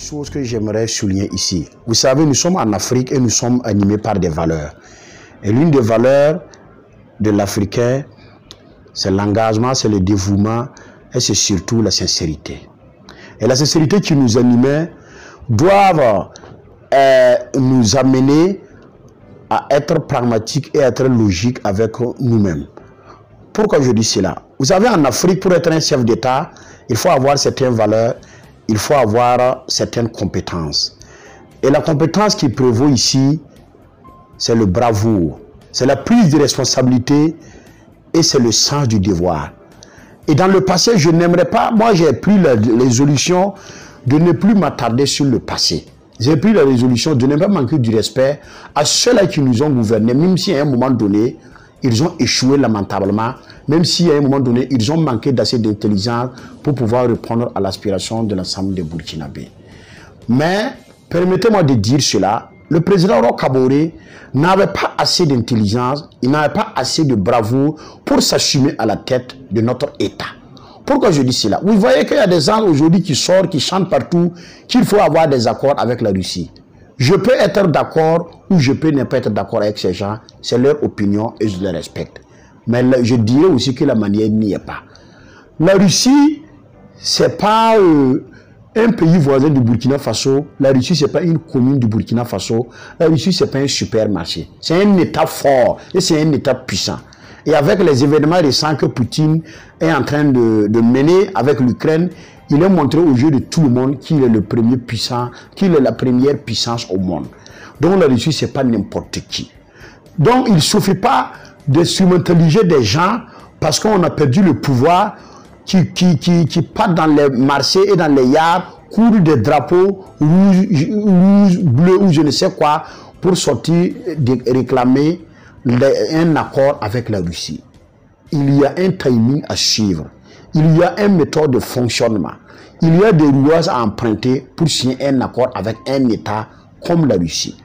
chose que j'aimerais souligner ici. Vous savez, nous sommes en Afrique et nous sommes animés par des valeurs. Et l'une des valeurs de l'Africain, c'est l'engagement, c'est le dévouement et c'est surtout la sincérité. Et la sincérité qui nous animait doivent nous amener à être pragmatiques et à être logiques avec nous-mêmes. Pourquoi je dis cela? Vous savez, en Afrique, pour être un chef d'État, il faut avoir certaines valeurs, il faut avoir certaines compétences. Et la compétence qui prévaut ici, c'est le bravoure, c'est la prise de responsabilité et c'est le sens du devoir. Et dans le passé, je n'aimerais pas, moi j'ai pris la résolution de ne plus m'attarder sur le passé. J'ai pris la résolution de ne pas manquer du respect à ceux-là qui nous ont gouvernés, même si à un moment donné, ils ont échoué lamentablement, même si à un moment donné, ils ont manqué d'assez d'intelligence pour pouvoir répondre à l'aspiration de l'ensemble des Burkinabés. Mais, permettez-moi de dire cela, le président Roch Kaboré n'avait pas assez d'intelligence, il n'avait pas assez de bravoure pour s'assumer à la tête de notre État. Pourquoi je dis cela? Vous voyez qu'il y a des gens aujourd'hui qui sortent, qui chantent partout, qu'il faut avoir des accords avec la Russie. Je peux être d'accord ou je peux ne pas être d'accord avec ces gens, c'est leur opinion et je les respecte. Mais je dirais aussi que la manière n'y est pas. La Russie, c'est pas un pays voisin du Burkina Faso. La Russie, c'est pas une commune du Burkina Faso. La Russie, c'est pas un supermarché. C'est un État fort et c'est un État puissant. Et avec les événements récents que Poutine est en train de mener avec l'Ukraine, il a montré au jeu de tout le monde qu'il est le premier puissant, qu'il est la première puissance au monde. Donc la Russie, c'est pas n'importe qui. Donc il ne suffit pas d'instrumentaliser des gens parce qu'on a perdu le pouvoir, qui partent dans les marchés et dans les yards, courent des drapeaux rouges, bleus ou je ne sais quoi, pour sortir réclamer un accord avec la Russie. Il y a un timing à suivre. Il y a une méthode de fonctionnement. Il y a des rouages à emprunter pour signer un accord avec un État comme la Russie.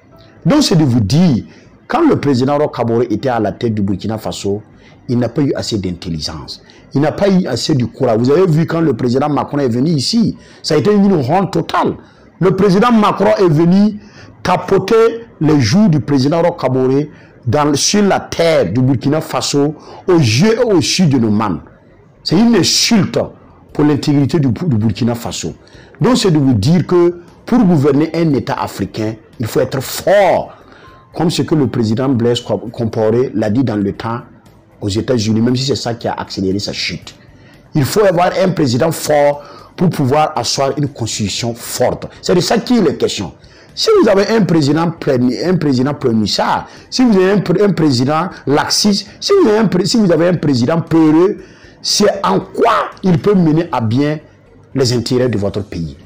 Donc c'est de vous dire, quand le président Roch Kaboré était à la tête du Burkina Faso, il n'a pas eu assez d'intelligence. Il n'a pas eu assez de courage. Vous avez vu quand le président Macron est venu ici, ça a été une honte totale. Le président Macron est venu tapoter les joues du président Roch Kaboré sur la terre du Burkina Faso, aux yeux et au sud de nos mains. C'est une insulte pour l'intégrité du Burkina Faso. Donc c'est de vous dire que pour gouverner un État africain, il faut être fort. Comme ce que le président Blaise Compaoré l'a dit dans le temps aux États-Unis, même si c'est ça qui a accéléré sa chute. Il faut avoir un président fort pour pouvoir asseoir une constitution forte. C'est de ça qu'il est question. Si vous avez un président pleurnichard, si vous avez un président laxiste, si vous avez un président peureux, c'est en quoi il peut mener à bien les intérêts de votre pays.